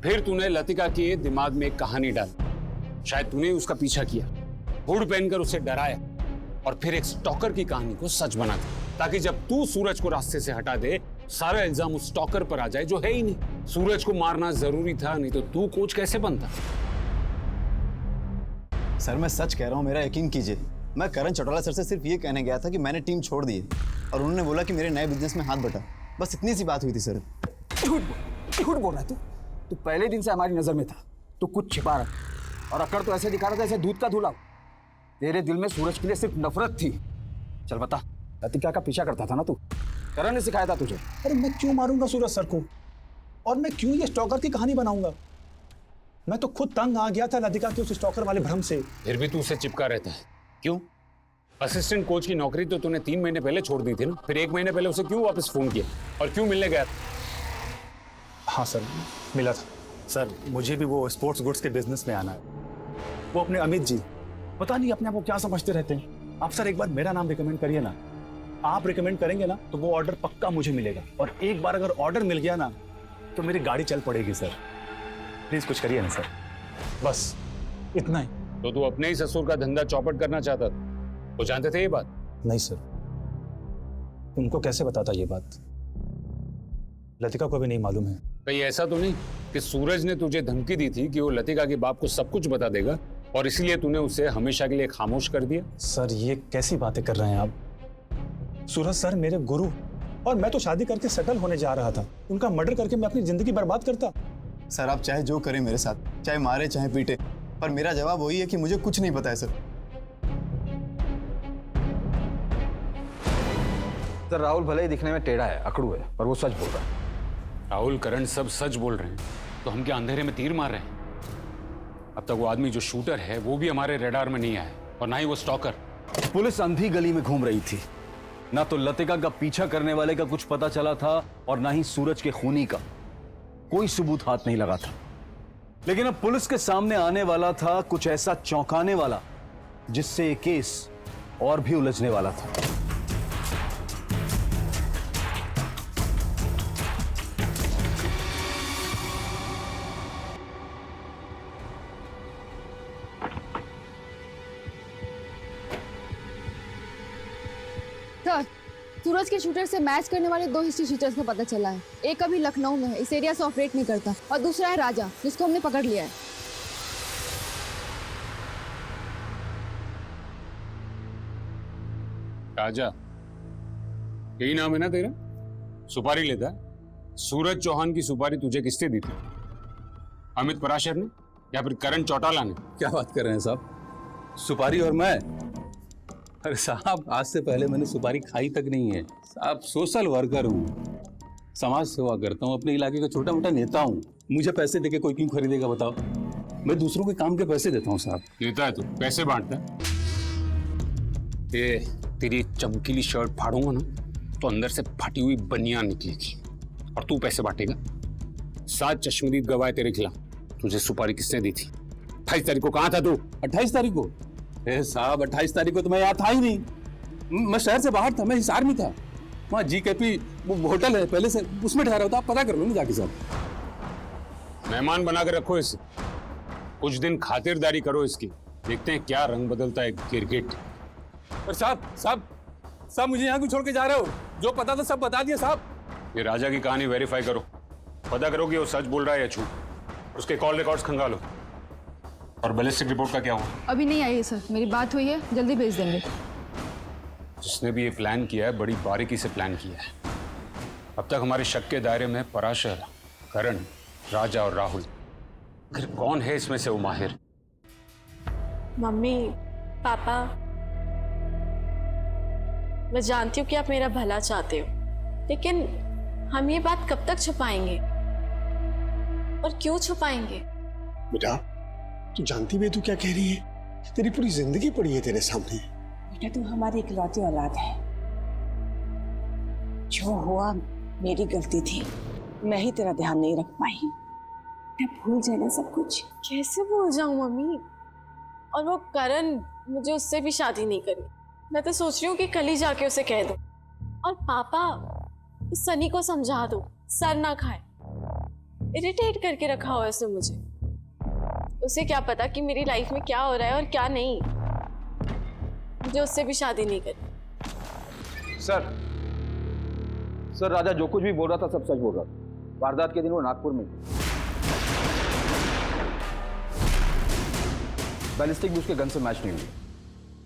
फिर तूने लतिका के दिमाग में एक कहानी डाली, शायद तूने उसका पीछा किया, हुड पहनकर उसे डराया, और फिर एक स्टॉकर की कहानी को सच बना दिया, ताकि जब तू सूरज को रास्ते से हटा दे, सारा इल्जाम उस स्टॉकर पर आ जाए जो है ही नहीं। सूरज को मारना जरूरी था, नहीं तो तू कोच कैसे बनता? सर मैं सच कह रहा हूँ, मेरा यकीन कीजिए। मैं करण चौटाला सर से सिर्फ ये कहने गया था कि मैंने टीम छोड़ दी है, और उन्होंने बोला कि मेरे नए बिजनेस में हाथ बटा। बस इतनी सी बात हुई थी सर। झूठ बोल रहा है तू पहले दिन से हमारी नजर में था। तू कुछ छिपा रहा, और अकड़ तो ऐसे दिखा रहा था जैसे दूध का धुला। तेरे दिल में सूरज के लिए सिर्फ नफरत थी। चल बता, लतिका का पीछा करता था ना तू, करण ने सिखाया था तुझे। अरे मैं क्यों मारूंगा सूरज सर को, और मैं क्यों ये स्टॉकर की कहानी बनाऊंगा? मैं तो खुद तंग आ गया था लतिका के उस स्टॉकर वाले भ्रम से। फिर भी तू उसे चिपका रहता है, क्यों? असिस्टेंट कोच की नौकरी तो तूने 3 महीने पहले छोड़ दी थी ना, फिर 1 महीने पहले उसे क्यों वापस फोन किया और क्यों मिलने गया? हाँ सर, मिला था सर। मुझे भी वो स्पोर्ट्स गुड्स के बिजनेस में आना है। वो अपने अमित जी पता नहीं अपने आप को क्या समझते रहते हैं। आप सर एक बार मेरा नाम रिकमेंड करिए ना, आप रिकमेंड करेंगे ना तो वो ऑर्डर पक्का मुझे मिलेगा, और एक बार अगर ऑर्डर मिल गया ना तो मेरी गाड़ी चल पड़ेगी सर। प्लीज कुछ करिए ना सर, बस इतना ही। तो तू अपने ही ससुर का धंधा चौपट करना चाहता था, वो जानते थे ये बात? नहीं सर, उनको कैसे बताता ये बात? लतिका को भी नहीं मालूम है। कहीं ऐसा तो नहीं कि सूरज ने तुझे धमकी दी थी कि वो लतिका के बाप को सब कुछ बता देगा और इसीलिए तूने उसे हमेशा के लिए खामोश कर दिया? सर ये कैसी बातें कर रहे हैं आप? सूरज सर मेरे गुरु, और मैं तो शादी करके सेटल होने जा रहा था। उनका मर्डर करके मैं अपनी जिंदगी बर्बाद करता? सर आप चाहे जो करें मेरे साथ, चाहे मारे चाहे पीटे, पर मेरा जवाब वही है कि मुझे कुछ नहीं पता है सर। सर राहुल भले ही दिखने में टेढ़ा है, अकड़ू है, पर वो सच बोल रहा है। राहुल, करण सब सच बोल रहे हैं, तो हम क्या अंधेरे में तीर मार रहे हैं? अब तक वो आदमी जो शूटर है वो भी हमारे रडार में नहीं आया, और ना ही वो स्टॉकर। पुलिस अंधी गली में घूम रही थी, ना तो लतिका का पीछा करने वाले का कुछ पता चला था और ना ही सूरज के खूनी का कोई सबूत हाथ नहीं लगा था। लेकिन अब पुलिस के सामने आने वाला था कुछ ऐसा चौंकाने वाला जिससे ये केस और भी उलझने वाला था। सर, सूरज के शूटर से मैच करने वाले 2 हिस्ट्री शूटर्स का पता चला है। एक अभी लखनऊ में है, इस एरिया से ऑपरेट नहीं करता, और दूसरा है राजा, जिसको हमने पकड़ लिया है। राजा, यही नाम है ना तेरा? सुपारी लेता है? सूरज चौहान की सुपारी तुझे किसने दी थी? अमित पराशर ने या फिर करण चौटाला ने? क्या बात कर रहे हैं साहब? सुपारी और मैं? अरे साहब, आज से पहले मैंने सुपारी खाई तक नहीं है साहब। सोशल वर्कर हूँ, समाज सेवा करता हूँ, अपने इलाके का छोटा मोटा नेता हूँ। मुझे पैसे देके कोई क्यों खरीदेगा बताओ? मैं दूसरों के काम के पैसे देता हूँ साहब। नेता है तू, पैसे बांटता है। ये तेरी चमकीली शर्ट फाड़ूंगा ना तो अंदर से फटी हुई बनियान निकलेगी, और तू पैसे बांटेगा। 7 चश्मदीद गवाह तेरे खिलाफ। तुझे सुपारी किसने दी थी? 28 तारीख को कहाँ था तू? 28 तारीख को? साहब 28 तारीख को तो मैं यहाँ था ही नहीं, मैं शहर से बाहर था, मैं हिसार में था। वहाँ GKP वो होटल है पहले से, उसमें ठहरा होता। आप पता कर लो ना जाके साहब। मेहमान बना कर रखो इसे, कुछ दिन खातिरदारी करो इसकी, देखते हैं क्या रंग बदलता है गिरगिट। पर साहब मुझे यहाँ क्यों छोड़ के जा रहे हो? जो पता था सब बता दिया साहब। ये राजा की कहानी वेरीफाई करो, पता करो कि वो सच बोल रहा है या झूठ, उसके कॉल रिकॉर्ड्स खंगालो। और बैलिस्टिक रिपोर्ट का क्या हुआ? अभी नहीं आई है सर, मेरी बात हुई है, जल्दी भेज देंगे। जिसने भी ये प्लान किया है बड़ी बारीकी से प्लान किया है। अब तक हमारे शक के दायरे में पराशर, करण, राजा और राहुल। आखिर कौन है इसमें से वो माहिर? मम्मी, पापा, मैं जानती हूँ कि आप मेरा भला चाहते हो, लेकिन हम ये बात कब तक छुपाएंगे और क्यों छुपाएंगे? बेटा, तू जानती भी तू क्या कह रही है? तेरी पूरी जिंदगी पड़ी है तेरे सामने। बेटा तू हमारी इकलौती औलाद है, जो हुआ मेरी गलती थी, मैं ही तेरा ध्यान नहीं रख पाई। भूल जाना सब कुछ। कैसे भूल जाऊं मम्मी? और वो करण, मुझे उससे भी शादी नहीं करनी। मैं तो सोच रही हूँ कि कल ही जाके उसे कह दूं। और पापा, सनी को समझा दो, सर ना खाए। इरिटेट करके रखा हुआ है उसने मुझे। उसे क्या पता कि मेरी लाइफ में क्या हो रहा है और क्या नहीं। मुझे उससे भी शादी नहीं करनी। सर राजा जो कुछ भी बोल रहा था सब सच बोल रहा था। वारदात के दिन वो नागपुर में, बैलिस्टिक भी उसके गन से मैच नहीं हुई।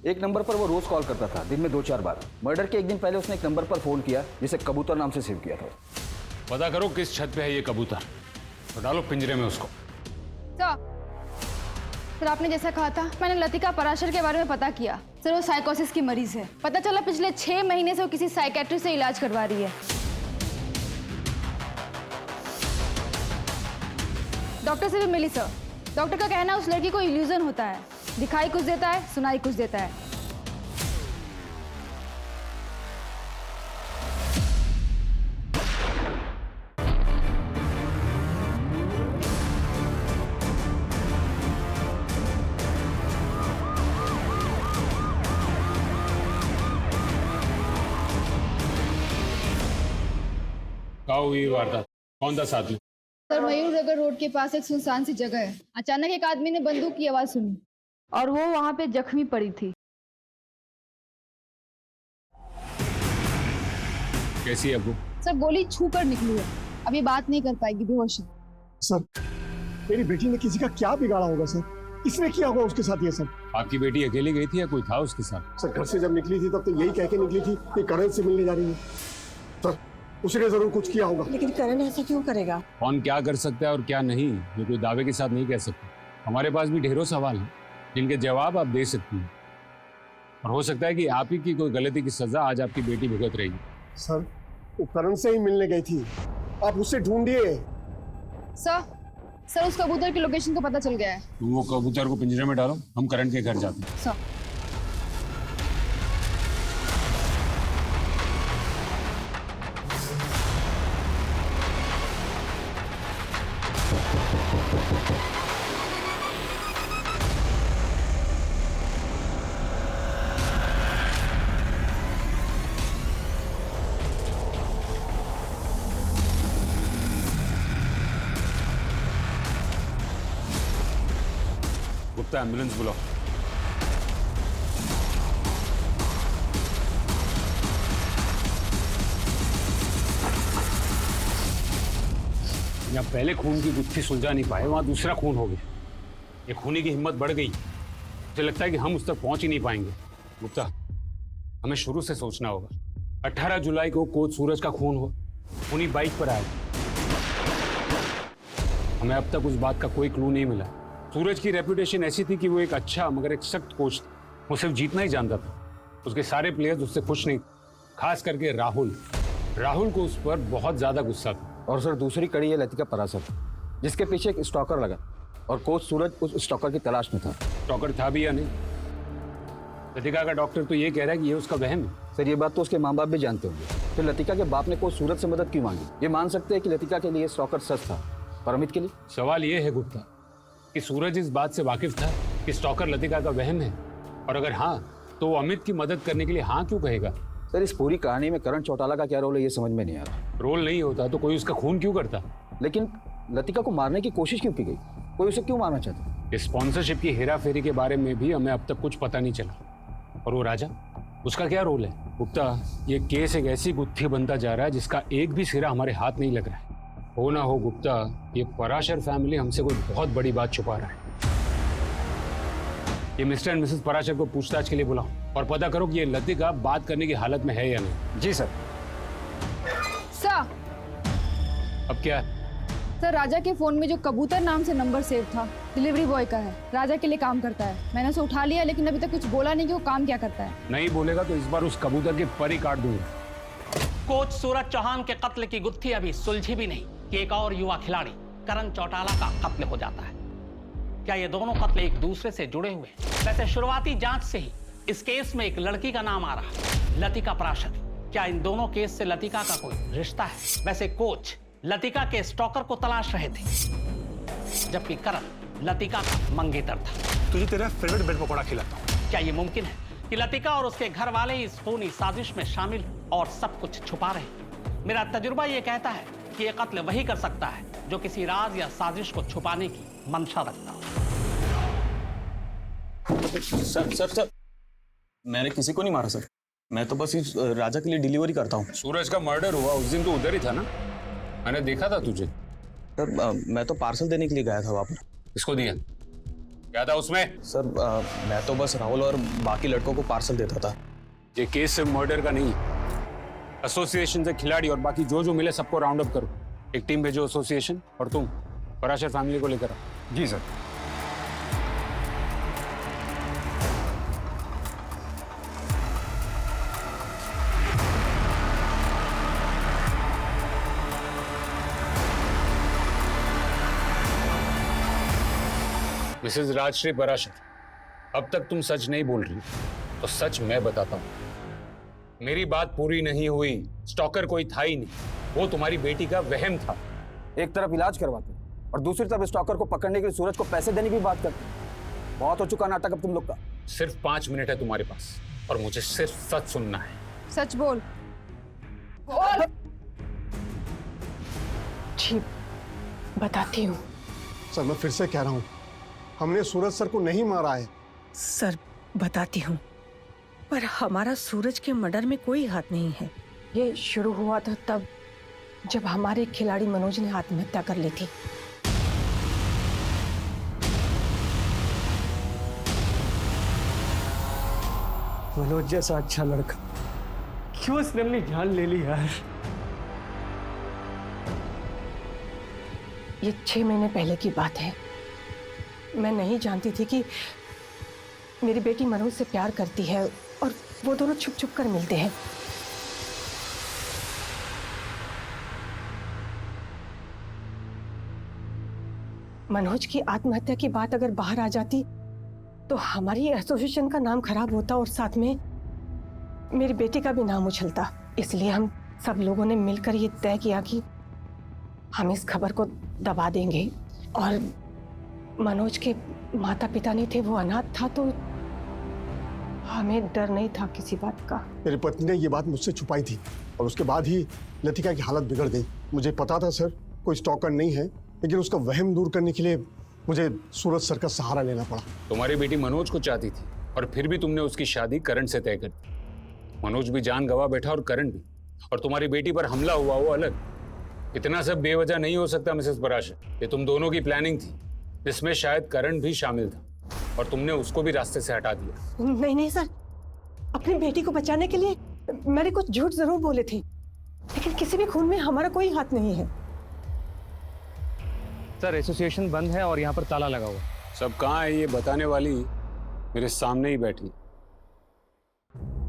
एक नंबर पर वो रोज कॉल करता था, दिन में 2-4 बार। मर्डर के एक दिन पहले उसने एक नंबर पर फोन किया जिसे कबूतर नाम से सेव किया था। पता करो किस छत पे है ये कबूतर, तो डालो पिंजरे में उसको। सर आपने जैसा कहा था, मैंने लतिका पराशर के बारे में पता किया। सर वो साइकोसिस की मरीज है। पता चला पिछले 6 महीने से वो किसी साइकेट्रिस्ट से इलाज करवा रही है। डॉक्टर से भी मिली सर। डॉक्टर का कहना है उस लड़की को इल्यूजन होता है, दिखाई कुछ देता है, सुनाई कुछ देता है। कहाँ हुई वारदात? कौन था साथ में? सर मयूर नगर रोड के पास एक सुनसान सी जगह है। अचानक एक आदमी ने बंदूक की आवाज सुनी और वो वहां पे जख्मी पड़ी थी। कैसी है वो? सर गोली छू कर निकली है, अभी बात नहीं कर पाएगी, बेहोश है। सर मेरी बेटी ने किसी का क्या बिगाड़ा होगा सर? किसने किया होगा उसके साथ ये सब? आपकी बेटी अकेली गई थी या कोई था उसके साथ? सर घर से जब निकली थी तब तो यही कह के निकली थी कि करण से मिलने जा रही है। सर उसने जरूर कुछ किया होगा। लेकिन करण ऐसा क्यों करेगा? कौन क्या कर सकता है और क्या नहीं, ये कोई दावे के साथ नहीं कह सकते। हमारे पास भी ढेरों सवाल हैं जिनके जवाब आप दे सकती हैं, और हो सकता है कि आप ही की कोई गलती की सजा आज आपकी बेटी भुगत रही है। सर वो करण से ही मिलने गई थी, आप उससे ढूंढिए। सर उस कबूतर की लोकेशन तो पता चल गया है। तुम वो कबूतर को पिंजरे में डालो, हम करण के घर जाते हैं। सर गुप्ता एम्बुलेंस बुलाओ। यहाँ पहले खून की गुत्थी सुलझा नहीं पाए, वहां दूसरा खून हो गया। ये खूनी की हिम्मत बढ़ गई। मुझे लगता है कि हम उस तक पहुंच ही नहीं पाएंगे। गुप्ता हमें शुरू से सोचना होगा। 18 जुलाई को कोच सूरज का खून हो, खूनी बाइक पर आए। हमें अब तक उस बात का कोई क्लू नहीं मिला। सूरज की रेपुटेशन ऐसी थी कि वो एक अच्छा मगर एक सख्त कोच था। वो सिर्फ जीतना ही जानता था। उसके सारे प्लेयर्स उससे खुश नहीं, खास करके राहुल को उस पर बहुत ज्यादा गुस्सा था। और सर दूसरी कड़ी है लतिका पराशर, जिसके पीछे एक स्टॉकर लगा और कोच सूरज उस स्टॉकर की तलाश में था। स्टॉकर था भी या नहीं? लतिका का डॉक्टर तो ये कह रहा है कि ये उसका वहम है। सर ये बात तो उसके माँ बाप भी जानते होंगे। फिर लतिका के बाप ने कोच सूरज से मदद क्यों मांगी? ये मान सकते हैं कि लतिका के लिए स्टॉकर सच था, और अमित के लिए? सवाल ये है गुप्ता कि सूरज इस बात से वाकिफ था कि स्टॉकर लतिका का वहम है, और अगर हाँ तो वो अमित की मदद करने के लिए हाँ क्यों कहेगा? सर इस पूरी कहानी में करण चौटाला का क्या रोल है ये समझ में नहीं आ रहा। रोल नहीं होता तो कोई उसका खून क्यों करता? लेकिन लतिका को मारने की कोशिश क्यों की गई? कोई उसे क्यों मारना चाहता? स्पॉन्सरशिप की हेरा फेरी के बारे में भी हमें अब तक कुछ पता नहीं चला। और वो राजा, उसका क्या रोल है? गुप्ता ये केस एक ऐसी गुत्थी बनता जा रहा है जिसका एक भी सिरा हमारे हाथ नहीं लग रहा है। हो ना हो गुप्ता, ये पराशर फैमिली हमसे कोई बहुत बड़ी बात छुपा रहा है। ये मिस्टर एंड मिसेस पराशर को पूछताछ के लिए बुलाओ और पता करो कि ये लतिका बात करने की हालत में है या नहीं। जी सर। अब क्या? सर राजा के फोन में जो कबूतर नाम से नंबर सेव था, डिलीवरी बॉय का है, राजा के लिए काम करता है। मैंने उसे उठा लिया, लेकिन अभी तक कुछ बोला नहीं कि वो काम क्या करता है। नहीं बोलेगा तो इस बार उस कबूतर के पर ही काट दूंगा। कोच सूरज चौहान के कत्ल की गुत्थी अभी सुलझी भी नहीं कि एक और युवा खिलाड़ी करण चौटाला का कत्ल हो जाता है। क्या ये दोनों कत्ल एक दूसरे से जुड़े हुए? वैसे शुरुआती जांच से ही इस केस में एक लड़की का नाम आ रहा है, लतिका पराशर। क्या इन दोनों केस से लतिका का कोई रिश्ता है? वैसे कोच लतिका के स्टॉकर को तलाश रहे थे, जबकि करण लतिका का मंगेतर था। तुझे तेरा फेवरेट ब्रेड पकौड़ा खिलाता हूँ। क्या ये मुमकिन है कि लतिका और उसके घर वाले इस खूनी साजिश में शामिल और सब कुछ छुपा रहे? मेरा तजुर्बा ये कहता है कि ये कत्ल वही कर सकता है जो किसी राज या साजिश को छुपाने की मंशा रखता हो। सर मैंने किसी को नहीं मारा सर। मैं तो बस इस राजा के लिए डिलीवरी करता हूँ। सूरज का मर्डर हुआ उस दिन तो उधर ही था ना? मैंने देखा था तुझे। सर मैं तो पार्सल देने के लिए गया था वहाँ पर। किसको दिया? क्या था उसमें? सर मैं तो बस राहुल और बाकी लड़कों को पार्सल देता था। ये केस सिर्फ मर्डर का नहीं, एसोसिएशन से खिलाड़ी और बाकी जो मिले सबको राउंड अप करो। एक टीम भेजो एसोसिएशन, और तुम पराशर फैमिली को लेकर आओ। जी सर। मिसेज राजश्री पराशर, अब तक तुम सच नहीं बोल रही, तो सच मैं बताता हूं। मेरी बात पूरी नहीं हुई। स्टॉकर कोई था ही नहीं, वो तुम्हारी बेटी का वहम था। एक तरफ इलाज करवाते और दूसरी तरफ स्टॉकर को पकड़ने के लिए सूरज को पैसे देने की बात करते। बहुत हो चुका नाटक अब तुम लोग का। सिर्फ 5 मिनट है तुम्हारे पास और मुझे सिर्फ सच सुनना है। सच बोल। जी बताती हूँ। सर मैं फिर से कह रहा हूँ, हमने सूरज सर को नहीं मारा है। सर बताती हूँ, पर हमारा सूरज के मर्डर में कोई हाथ नहीं है। ये शुरू हुआ था तब जब हमारे खिलाड़ी मनोज ने आत्महत्या कर ली थी। मनोज जैसा अच्छा लड़का क्यों उसने अपनी जान ले ली यार? ये 6 महीने पहले की बात है। मैं नहीं जानती थी कि मेरी बेटी मनोज से प्यार करती है और वो दोनों छुप छुप कर मिलते हैं। मनोज की आत्महत्या की बात अगर बाहर आ जाती तो हमारी एसोसिएशन का नाम खराब होता और साथ में मेरी बेटी का भी नाम उछलता। इसलिए हम सब लोगों ने मिलकर ये तय किया कि हम इस खबर को दबा देंगे। और मनोज के माता पिता नहीं थे, वो अनाथ था, तो हमें डर नहीं था किसी बात का। मेरी पत्नी ने ये बात मुझसे छुपाई थी और उसके बाद ही लतिका की हालत बिगड़ गई। मुझे पता था सर कोई स्टॉकर नहीं है, लेकिन उसका वहम दूर करने के लिए मुझे सूरज सर का सहारा लेना पड़ा। तुम्हारी बेटी मनोज को चाहती थी और फिर भी तुमने उसकी शादी करण से तय कर दी। मनोज भी जान गवा बैठा और करण भी, और तुम्हारी बेटी पर हमला हुआ वो अलग। इतना सब बेवजह नहीं हो सकता मिसेस पराशर। ये तुम दोनों की प्लानिंग थी, जिसमें शायद करण भी शामिल था और तुमने उसको भी रास्ते से हटा दिया। नहीं नहीं सर, अपनी बेटी को बचाने के लिए मैंने कुछ झूठ जरूर बोले थे, लेकिन किसी भी खून में हमारा कोई हाथ नहीं है। सर एसोसिएशन बंद है और यहाँ पर ताला लगा हुआ। सब कहाँ है ये बताने वाली मेरे सामने ही बैठी।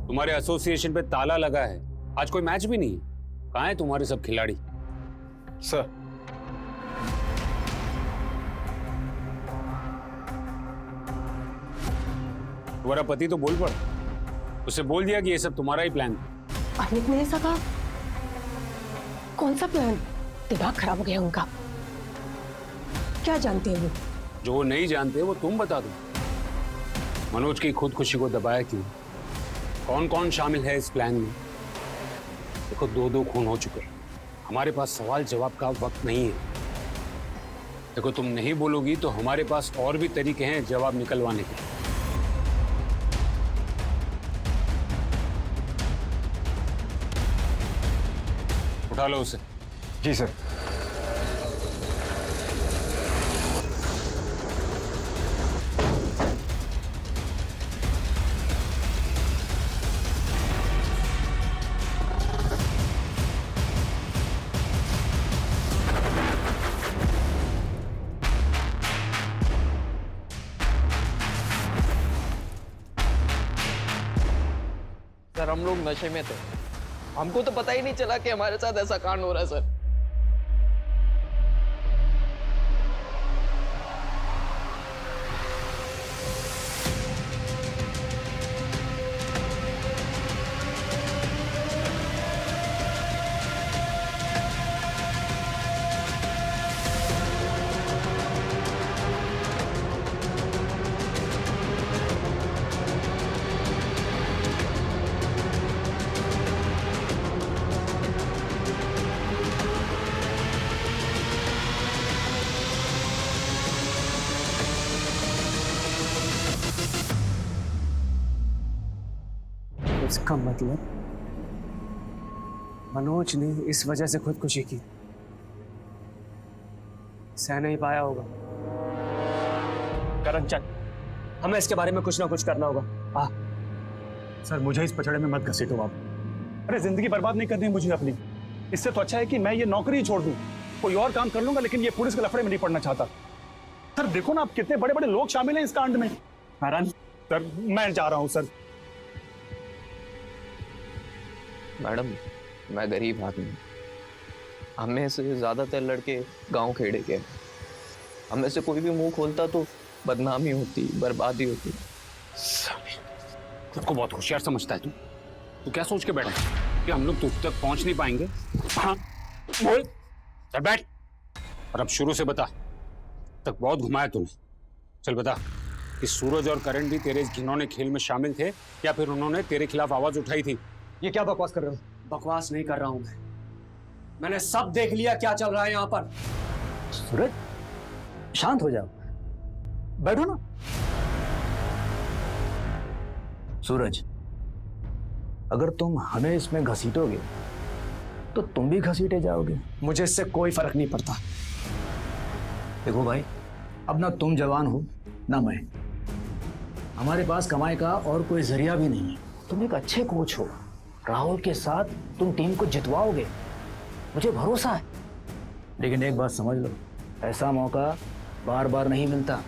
तुम्हारे एसोसिएशन पे ताला लगा है, आज कोई मैच भी नहीं है। कहाँ है तुम्हारे सब खिलाड़ी? सर तुम्हारा पति तो बोल पड़ा, उसे बोल दिया कि ये सब तुम्हारा ही प्लान था। अमित ने ऐसा कहा? कौन सा प्लान? दिमाग खराब हो गया उनका। क्या जानते हैं वो? जो वो नहीं जानते वो तुम बता दो। मनोज की खुदकुशी को दबाया क्यों? कौन कौन शामिल है इस प्लान में? देखो 2-2 खून हो चुके हैं, हमारे पास सवाल जवाब का वक्त नहीं है। देखो तुम नहीं बोलोगी तो हमारे पास और भी तरीके हैं जवाब निकलवाने के। उठा लो उसे। जी सर। सर हम लोग नशे में थे, हमको तो पता ही नहीं चला कि हमारे साथ ऐसा कांड हो रहा है सर। इसका मतलब मनोज ने इस वजह से खुदकुशी की, सह नहीं पाया होगा। करण चल, हमें इसके बारे में कुछ ना कुछ करना होगा। सर मुझे इस पचड़े में मत घसीटो आप। अरे जिंदगी बर्बाद नहीं करनी मुझे अपनी। इससे तो अच्छा है कि मैं ये नौकरी ही छोड़ दूं, कोई और काम कर लूंगा, लेकिन ये पुलिस के लफड़े में नहीं पड़ना चाहता। सर देखो ना आप, कितने बड़े बड़े लोग शामिल हैं इस कांड में। करण सर मैं जा रहा हूं सर। मैडम मैं गरीब आदमी, हमें से ज्यादातर लड़के गांव खेड़े के। हमें से कोई भी मुंह खोलता तो बदनामी होती, बर्बादी होती। खुद को बहुत होशियार समझता है तू। तू क्या सोच के बैठा कि हम लोग तुझ तक पहुंच नहीं पाएंगे? हाँ बोल, चल बैठ। और अब शुरू से बता, तक बहुत घुमाया तूने। चल बता कि सूरज और करण भी तेरे इस घिनौने खेल में शामिल थे या फिर उन्होंने तेरे खिलाफ आवाज उठाई थी? ये क्या बकवास कर रहे हो? बकवास नहीं कर रहा हूं मैंने सब देख लिया क्या चल रहा है यहाँ पर। सूरज, शांत हो जाओ, बैठो ना। सूरज, अगर तुम हमें इसमें घसीटोगे तो तुम भी घसीटे जाओगे। मुझे इससे कोई फर्क नहीं पड़ता। देखो भाई, अब ना तुम जवान हो ना मैं। हमारे पास कमाई का और कोई जरिया भी नहीं है। तुम एक अच्छे कोच हो, राहुल के साथ तुम टीम को जितवाओगे, मुझे भरोसा है। लेकिन एक बात समझ लो, ऐसा मौका बार बार नहीं मिलता।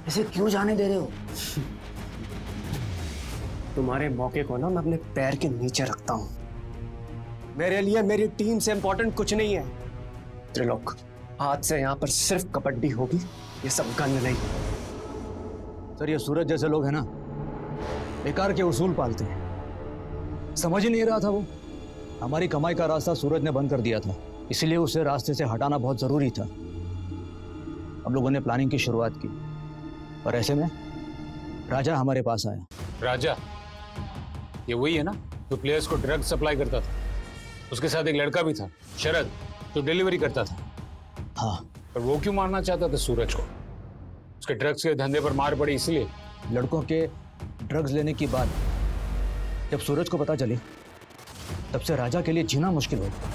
इसे क्यों जाने दे रहे हो? तुम्हारे मौके को ना मैं अपने पैर के नीचे रखता हूं। मेरे लिए मेरी टीम से इंपॉर्टेंट कुछ नहीं है। त्रिलोक, आज से यहाँ पर सिर्फ कबड्डी होगी, ये सब गन नहीं। सर, ये सूरज जैसे लोग हैं ना, बेकार के उसूल पालते हैं। समझ ही नहीं रहा था वो। हमारी कमाई का रास्ता सूरज ने बंद कर दिया था, इसलिए उसे रास्ते से हटाना बहुत जरूरी था। हम लोगों ने प्लानिंग की शुरुआत की और ऐसे में राजा हमारे पास आया। राजा ये वही है ना जो प्लेयर्स को ड्रग सप्लाई करता था? उसके साथ एक लड़का भी था, शरद, जो डिलीवरी करता था। हाँ। पर वो क्यों मारना चाहता था सूरज को? उसके ड्रग्स के धंधे पर मार पड़ी इसलिए? लड़कों के ड्रग्स लेने की बात जब सूरज को पता चली, तब से राजा के लिए जीना मुश्किल हो गया।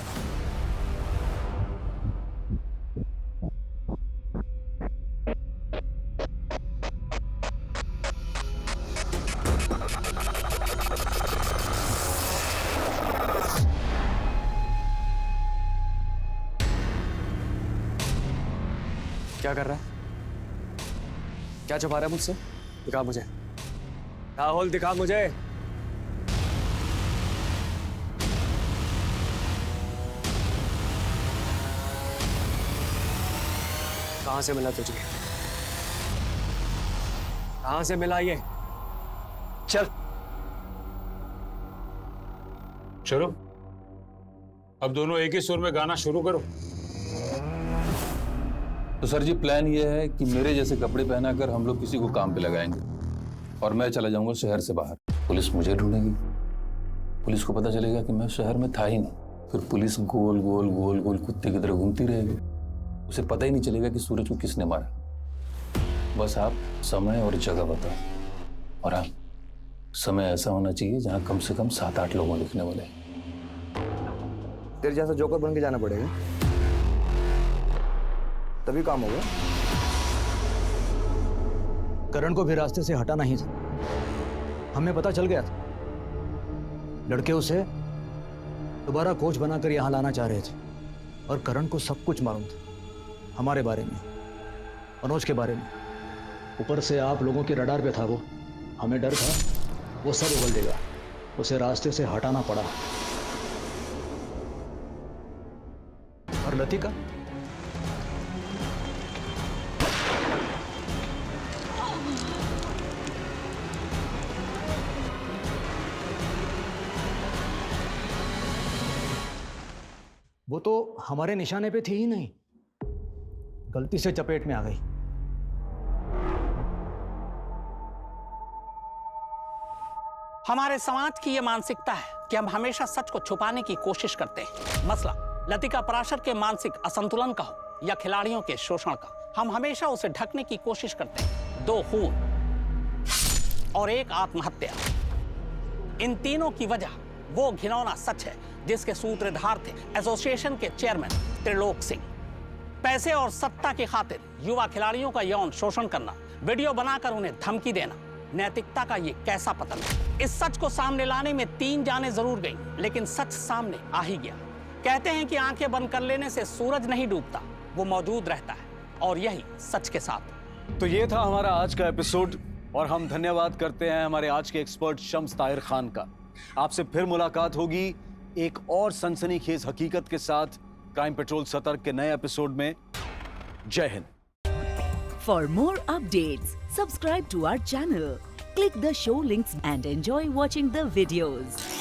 क्या कर रहा है? क्या छुपा रहा है मुझसे? दिखा मुझे। राहुल, दिखा मुझे। कहां से मिला तुझे? कहां से मिला ये? चल चलो, अब दोनों एक ही सुर में गाना शुरू करो। तो सर जी, प्लान ये है कि मेरे जैसे कपड़े पहनाकर हम लोग किसी को काम पे लगाएंगे और मैं चला जाऊंगा शहर से बाहर। पुलिस मुझे ढूंढेगी, पुलिस को पता चलेगा कि मैं शहर में था ही नहीं। फिर पुलिस गोल गोल गोल गोल कुत्ते की तरह घूमती रहेगी, उसे पता ही नहीं चलेगा कि सूरज को किसने मारा। बस आप समय और जगह बताओ, और हाँ, समय ऐसा होना चाहिए जहाँ कम से कम 7-8 लोगों लिखने वाले। तेरे जैसा जोकर बन के जाना पड़ेगा, तभी काम होगा। करण को भी रास्ते से हटाना ही था। हमें पता चल गया था, लड़के उसे दोबारा कोच बनाकर यहाँ लाना चाह रहे थे और करण को सब कुछ मालूम था, हमारे बारे में, मनोज के बारे में। ऊपर से आप लोगों के रडार पे था वो। हमें डर था वो सब उगल देगा, उसे रास्ते से हटाना पड़ा। और लतिका, वो तो हमारे निशाने पे थी ही नहीं, गलती से चपेट में आ गई। हमारे समाज की यह मानसिकता है कि हम हमेशा सच को छुपाने की कोशिश करते हैं। मसला लतिका पराशर के मानसिक असंतुलन का हो या खिलाड़ियों के शोषण का, हम हमेशा उसे ढकने की कोशिश करते हैं। 2 खून और 1 आत्महत्या, इन तीनों की वजह वो घिनौना सच है जिसके सूत्रधार थे एसोसिएशन के चेयरमैन त्रिलोक सिंह। पैसे और सत्ता की खातिर युवा खिलाड़ियों का यौन शोषण करना, वीडियो बनाकर उन्हें धमकी देना, नैतिकता का ये कैसा पतन है। इस सच को सामने लाने में 3 जानें जरूर गईं, लेकिन सच सामने आ ही गया। कहते हैं कि आंखें बंद कर लेने से सूरज नहीं डूबता, वो मौजूद रहता है, और यही सच के साथ। तो ये था हमारा आज का एपिसोड, और हम धन्यवाद करते हैं हमारे आज के एक्सपर्ट शम्स ताहिर खान का। आपसे फिर मुलाकात होगी एक और सनसनीखेज हकीकत के साथ क्राइम पेट्रोल सतर्क के नए एपिसोड में। जय Hind. For more updates, subscribe to our channel, click the show links and enjoy watching the videos.